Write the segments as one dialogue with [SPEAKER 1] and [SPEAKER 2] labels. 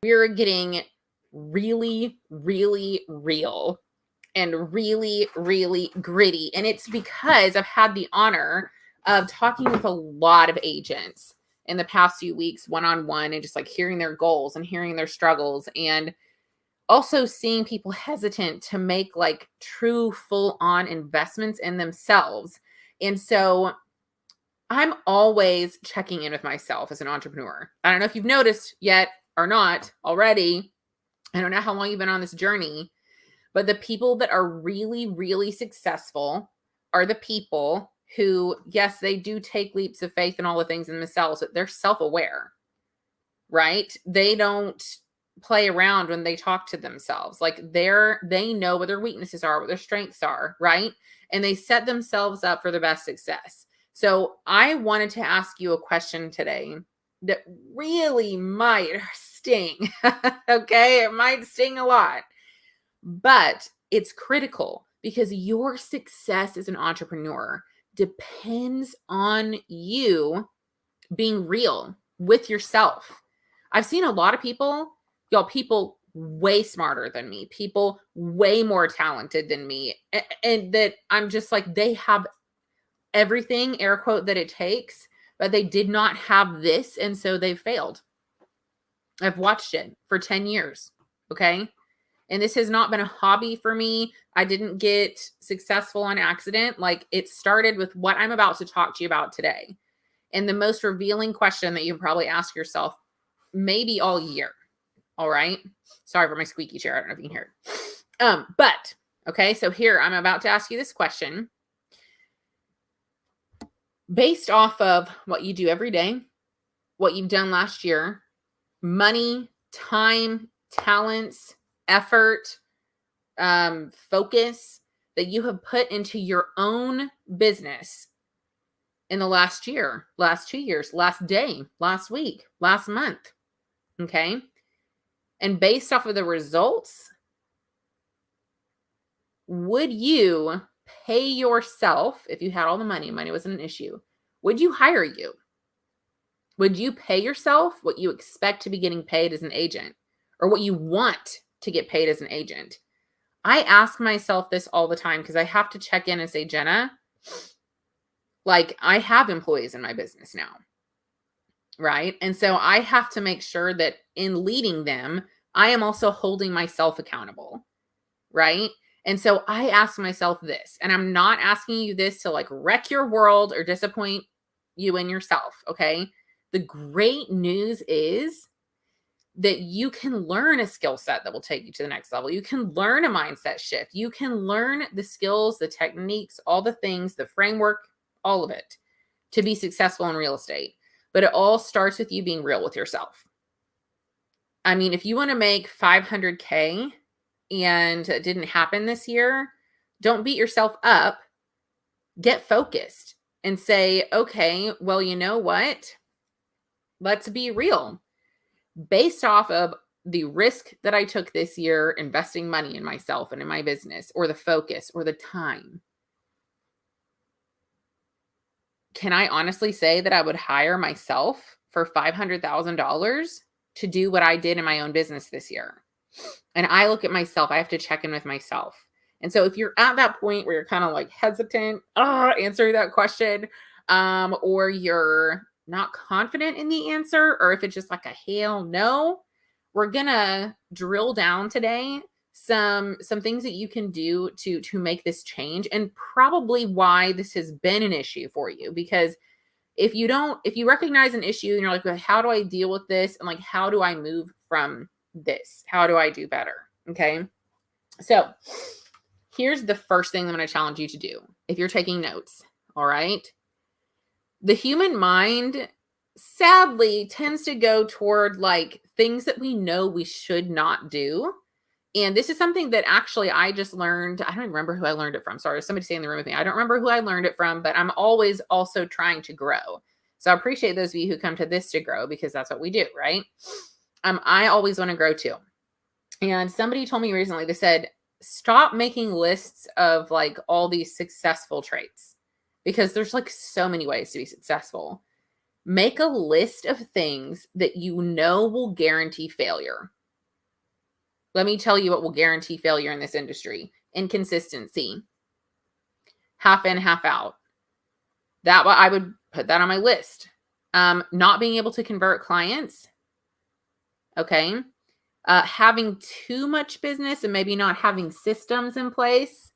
[SPEAKER 1] we're getting really, really real and really, really gritty. And it's because I've had the honor of talking with a lot of agents in the past few weeks, one-on-one, and just like hearing their goals and hearing their struggles, and also seeing people hesitant to make like true full-on investments in themselves. And so I'm always checking in with myself as an entrepreneur. I don't know if you've noticed yet or not already. I don't know how long you've been on this journey, but the people that are really, really successful are the people who, yes, they do take leaps of faith and all the things in themselves, but they're self-aware, right? They don't play around when they talk to themselves. Like they know what their weaknesses are, what their strengths are, right? And they set themselves up for the best success. So I wanted to ask you a question today that really might sting. Okay. It might sting a lot, but it's critical because your success as an entrepreneur depends on you being real with yourself. I've seen a lot of people, y'all, people way smarter than me, people way more talented than me, and that I'm just like, they have everything, air quote, that it takes, but they did not have this, and so they failed. I've watched it for 10 years, okay? And this has not been a hobby for me. I didn't get successful on accident. Like, it started with what I'm about to talk to you about today. And the most revealing question that you can probably ask yourself maybe all year. All right. Sorry for my squeaky chair. I don't know if you can hear it. But okay, so here I'm about to ask you this question based off of what you do every day, what you've done last year, money, time, talents, effort, focus that you have put into your own business in the last year, last 2 years, last day, last week, last month. Okay. And based off of the results, would you pay yourself, if you had all the money wasn't an issue, would you hire you? Would you pay yourself what you expect to be getting paid as an agent or what you want to get paid as an agent? I ask myself this all the time because I have to check in and say, Jenna, like, I have employees in my business now, right? And so I have to make sure that in leading them, I am also holding myself accountable, right? And so I ask myself this, and I'm not asking you this to like wreck your world or disappoint you in yourself, okay? The great news is that you can learn a skill set that will take you to the next level. You can learn a mindset shift. You can learn the skills, the techniques, all the things, the framework, all of it to be successful in real estate. But it all starts with you being real with yourself. I mean, if you want to make 500K and it didn't happen this year, don't beat yourself up. Get focused and say, okay, well, you know what? Let's be real. Based off of the risk that I took this year, investing money in myself and in my business, or the focus or the time, can I honestly say that I would hire myself for $500,000 to do what I did in my own business this year? And I look at myself, I have to check in with myself. And so if you're at that point where you're kind of like hesitant answering that question, or you're not confident in the answer, or if it's just like a hell no, we're gonna drill down today some things that you can do to make this change, and probably why this has been an issue for you. Because if you recognize an issue and you're like, well, how do I deal with this? And like, how do I move from this? How do I do better? Okay. So here's the first thing I'm going to challenge you to do. If you're taking notes, all right. The human mind sadly tends to go toward like things that we know we should not do. And this is something that actually I just learned. I don't even remember who I learned it from. Sorry, somebody stay in the room with me. I don't remember who I learned it from, but I'm always also trying to grow. So I appreciate those of you who come to this to grow, because that's what we do, right? I always want to grow too. And somebody told me recently, they said, stop making lists of like all these successful traits, because there's like so many ways to be successful. Make a list of things that you know will guarantee failure. Let me tell you what will guarantee failure in this industry. Inconsistency. Half in, half out. I would put that on my list. Not being able to convert clients. Okay. Having too much business and maybe not having systems in place.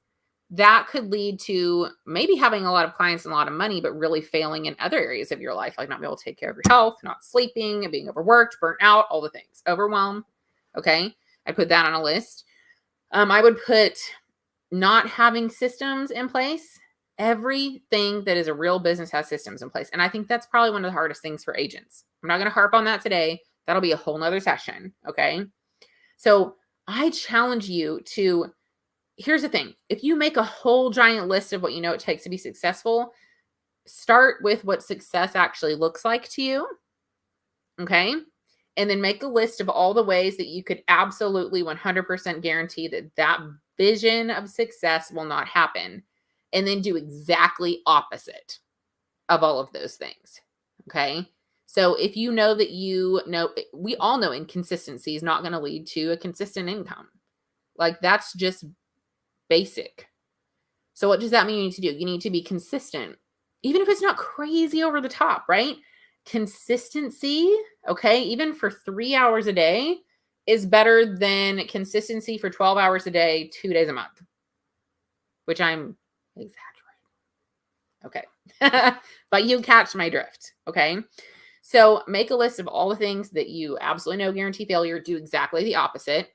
[SPEAKER 1] That could lead to maybe having a lot of clients and a lot of money, but really failing in other areas of your life, like not being able to take care of your health, not sleeping, and being overworked, burnt out, all the things. Overwhelm. Okay. I put that on a list. I would put not having systems in place. Everything that is a real business has systems in place. And I think that's probably one of the hardest things for agents. I'm not going to harp on that today. That'll be a whole nother session. Okay. So I challenge you to, here's the thing. If you make a whole giant list of what you know it takes to be successful, start with what success actually looks like to you. Okay. And then make a list of all the ways that you could absolutely 100% guarantee that that vision of success will not happen. And then do exactly opposite of all of those things. Okay. So if you know that we all know inconsistency is not going to lead to a consistent income. Like that's just basic. So what does that mean you need to do? You need to be consistent, even if it's not crazy over the top, right? Consistency, okay, even for 3 hours a day is better than consistency for 12 hours a day, 2 days a month, which I'm exaggerating. Okay. But you catch my drift. Okay. So make a list of all the things that you absolutely know guarantee failure. Do exactly the opposite.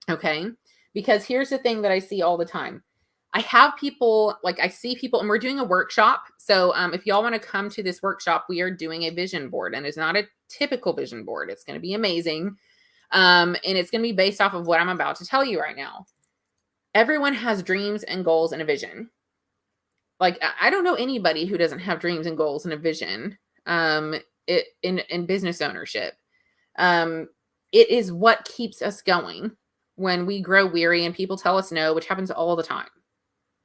[SPEAKER 1] Okay. Because here's the thing that I see all the time. I see people, and we're doing a workshop. So if y'all want to come to this workshop, we are doing a vision board, and it's not a typical vision board. It's going to be amazing. And it's going to be based off of what I'm about to tell you right now. Everyone has dreams and goals and a vision. Like, I don't know anybody who doesn't have dreams and goals and a vision in business ownership. It is what keeps us going when we grow weary and people tell us no, which happens all the time.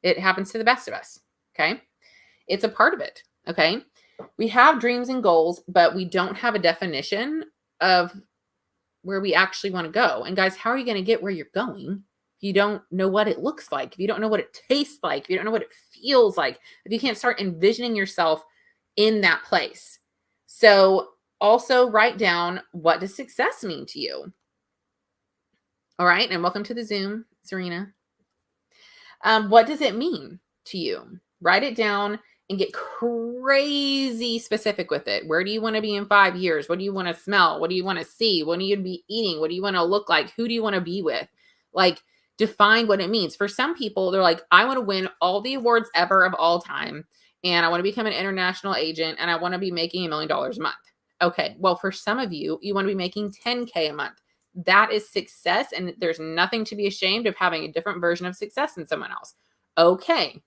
[SPEAKER 1] It happens to the best of us. Okay. It's a part of it. Okay. We have dreams and goals, but we don't have a definition of where we actually want to go. And guys, how are you going to get where you're going if you don't know what it looks like? If you don't know what it tastes like, if you don't know what it feels like, if you can't start envisioning yourself in that place. So also write down, what does success mean to you? All right. And welcome to the Zoom, Serena. What does it mean to you? Write it down and get crazy specific with it. Where do you want to be in 5 years? What do you want to smell? What do you want to see? What do you be eating? What do you want to look like? Who do you want to be with? Like, define what it means. For some people, they're like, I want to win all the awards ever of all time. And I want to become an international agent. And I want to be making $1 million a month. Okay. Well, for some of you, you want to be making $10K a month. That is success. And there's nothing to be ashamed of having a different version of success than someone else. Okay.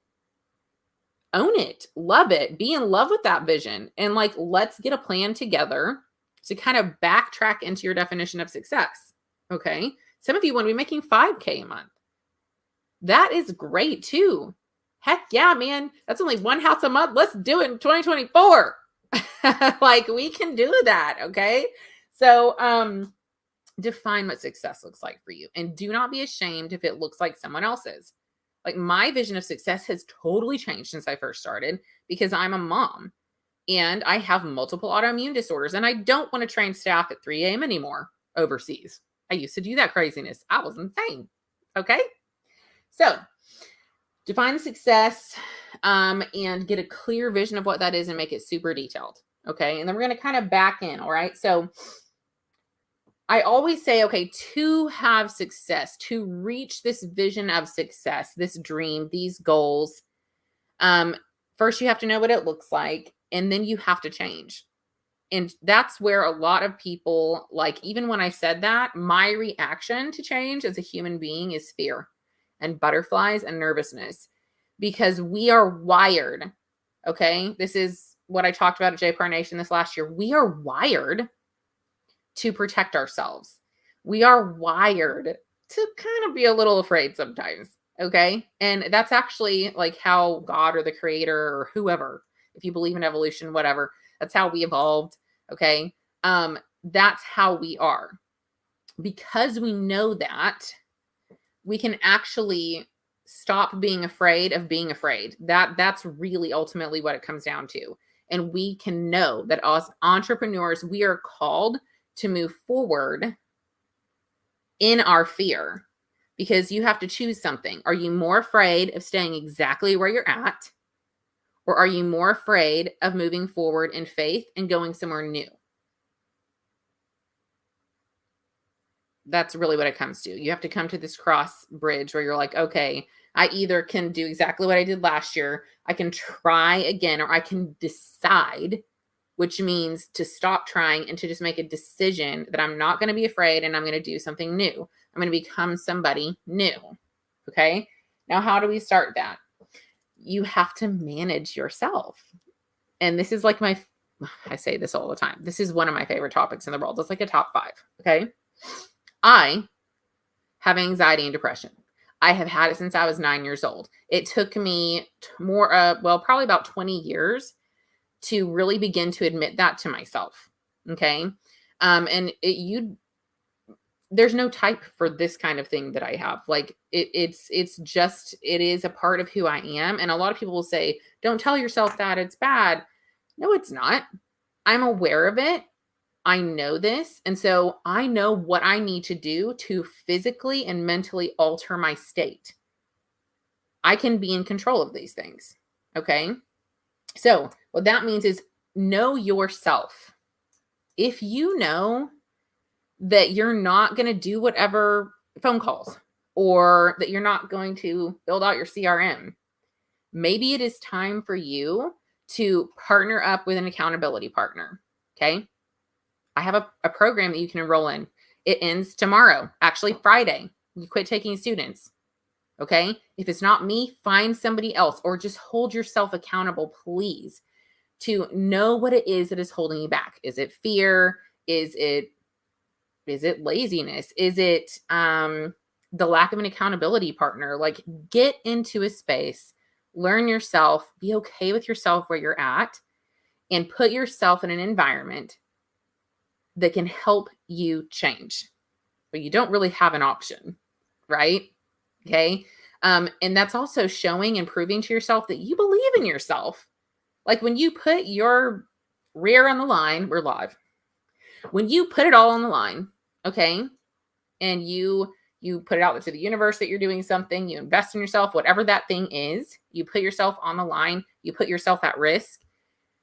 [SPEAKER 1] Own it. Love it. Be in love with that vision. And like, let's get a plan together to kind of backtrack into your definition of success. Okay. Some of you want to be making $5K a month. That is great too. Heck yeah, man. That's only one house a month. Let's do it in 2024. Like, we can do that. Okay. So, define what success looks like for you, and do not be ashamed if it looks like someone else's. Like, my vision of success has totally changed since I first started because I'm a mom and I have multiple autoimmune disorders, and I don't want to train staff at 3 a.m. anymore overseas. I used to do that craziness. I was insane. Okay. So define success and get a clear vision of what that is and make it super detailed. Okay. And then we're going to kind of back in. All right. So I always say, okay, to have success, to reach this vision of success, this dream, these goals, first you have to know what it looks like, and then you have to change. And that's where a lot of people, like, even when I said that, my reaction to change as a human being is fear and butterflies and nervousness, because we are wired. Okay. This is what I talked about at JPR Nation this last year. We are wired to protect ourselves. We are wired to kind of be a little afraid sometimes. Okay. And that's actually like how God or the creator or whoever, if you believe in evolution, whatever, That's how we evolved. Okay. That's how we are. Because we know that, we can actually stop being afraid of being afraid. That's really ultimately what it comes down to. And we can know that as entrepreneurs, we are called to move forward in our fear, because you have to choose something. Are you more afraid of staying exactly where you're at? Or are you more afraid of moving forward in faith and going somewhere new? That's really what it comes to. You have to come to this cross bridge where you're like, okay, I either can do exactly what I did last year, I can try again, or I can decide, which means to stop trying and to just make a decision that I'm not going to be afraid and I'm going to do something new. I'm going to become somebody new. Okay. Now, how do we start that? You have to manage yourself. And this is like I say this all the time. This is one of my favorite topics in the world. It's like a top 5. Okay. I have anxiety and depression. I have had it since I was 9 years old. It took me probably about 20 years to really begin to admit that to myself. Okay. There's no type for this kind of thing that I have. Like it is a part of who I am. And a lot of people will say, don't tell yourself that it's bad. No, it's not. I'm aware of it. I know this. And so I know what I need to do to physically and mentally alter my state. I can be in control of these things. Okay. So what that means is know yourself. If you know that you're not going to do whatever phone calls, or that you're not going to build out your CRM, maybe it is time for you to partner up with an accountability partner. Okay. I have a program that you can enroll in. It ends tomorrow, actually Friday. You quit taking students. Okay. If it's not me, find somebody else, or just hold yourself accountable, please, to know what it is that is holding you back. Is it fear? Is it laziness? Is it the lack of an accountability partner? Like, get into a space, learn yourself, be okay with yourself where you're at, and put yourself in an environment that can help you change. But you don't really have an option, right? Okay. And that's also showing and proving to yourself that you believe in yourself. Like when you put your rear on the line, we're live. When you put it all on the line, okay, and you put it out to the universe that you're doing something, you invest in yourself, whatever that thing is, you put yourself on the line, you put yourself at risk,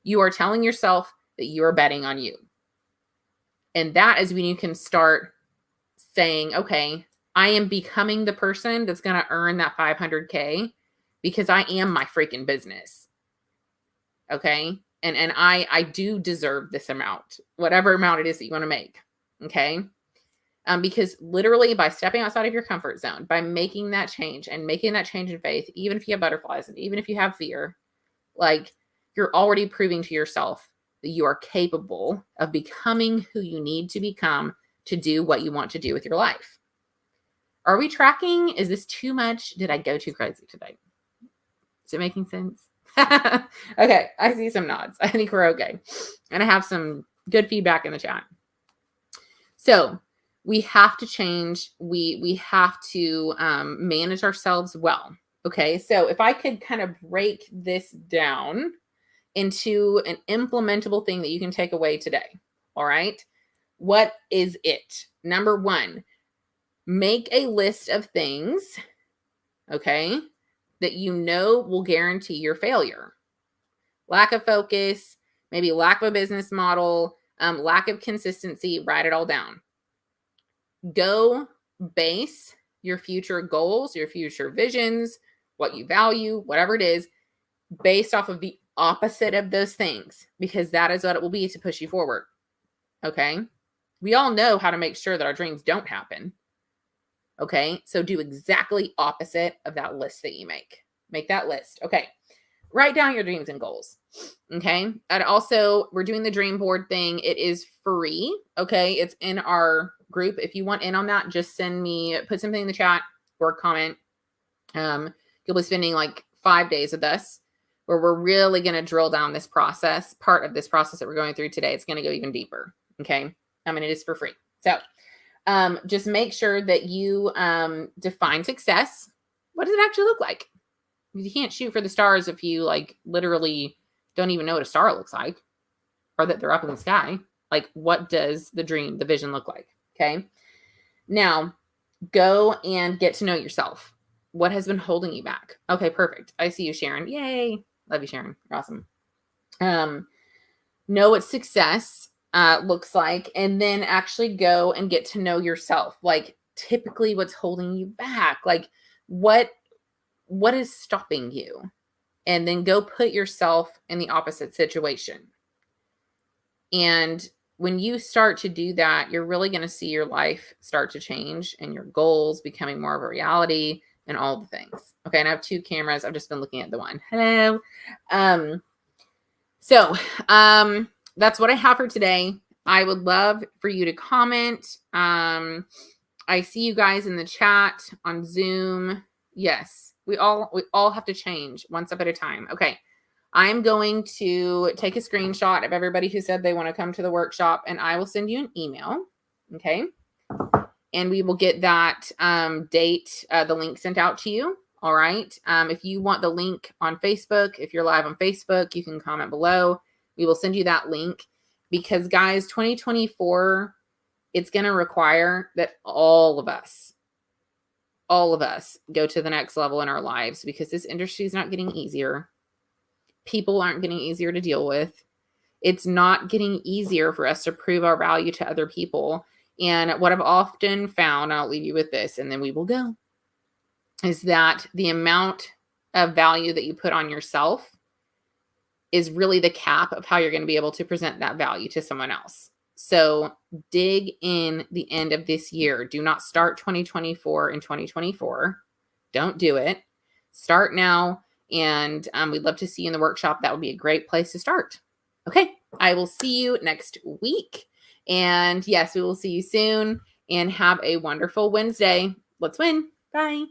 [SPEAKER 1] you are telling yourself that you are betting on you. And that is when you can start saying, okay, I am becoming the person that's going to earn that $500K because I am my freaking business. Okay. And I do deserve this amount, whatever amount it is that you want to make. Okay. Because literally by stepping outside of your comfort zone, by making that change and making that change in faith, even if you have butterflies and even if you have fear, like, you're already proving to yourself that you are capable of becoming who you need to become to do what you want to do with your life. Are we tracking? Is this too much? Did I go too crazy today? Is it making sense? Okay, I see some nods. I think we're okay. And I have some good feedback in the chat. So we have to change. We have to manage ourselves well. Okay, so if I could kind of break this down into an implementable thing that you can take away today. All right. What is it? Number 1, make a list of things, okay, that you know will guarantee your failure. Lack of focus, maybe lack of a business model, lack of consistency, write it all down. Go base your future goals, your future visions, what you value, whatever it is, based off of the opposite of those things, because that is what it will be to push you forward. Okay. We all know how to make sure that our dreams don't happen. Okay. So do exactly opposite of that list that you make. Make that list. Okay. Write down your dreams and goals. Okay. And also, we're doing the dream board thing. It is free. Okay. It's in our group. If you want in on that, just put something in the chat or comment. You'll be spending like 5 days with us. where we're really going to drill down this process, part of this process that we're going through today. It's going to go even deeper. Okay. I mean, it is for free. So just make sure that you define success. What does it actually look like? You can't shoot for the stars if you like literally don't even know what a star looks like or that they're up in the sky. Like, what does the dream, the vision look like? Okay. Now, go and get to know yourself. What has been holding you back? Okay, perfect. I see you, Sharon. Yay. Love you, Sharon. You're awesome. Know what success looks like, and then actually go and get to know yourself. Like, typically what's holding you back? Like, what is stopping you? And then go put yourself in the opposite situation. And when you start to do that, you're really going to see your life start to change and your goals becoming more of a reality and all the things. Okay. And I have 2 cameras. I've just been looking at the one. Hello. So that's what I have for today. I would love for you to comment. I see you guys in the chat on Zoom. Yes, we all have to change one step at a time. Okay. I'm going to take a screenshot of everybody who said they want to come to the workshop, and I will send you an email. Okay. And we will get that date, the link sent out to you. All right. If you want the link on Facebook, if you're live on Facebook, you can comment below. We will send you that link because, guys, 2024, it's going to require that all of us go to the next level in our lives because this industry is not getting easier. People aren't getting easier to deal with. It's not getting easier for us to prove our value to other people. And what I've often found, I'll leave you with this, and then we will go, is that the amount of value that you put on yourself is really the cap of how you're going to be able to present that value to someone else. So dig in the end of this year. Do not start 2024 in 2024. Don't do it. Start now. And we'd love to see you in the workshop. That would be a great place to start. Okay. I will see you next week. And yes, we will see you soon. And have a wonderful Wednesday. Let's win. Bye.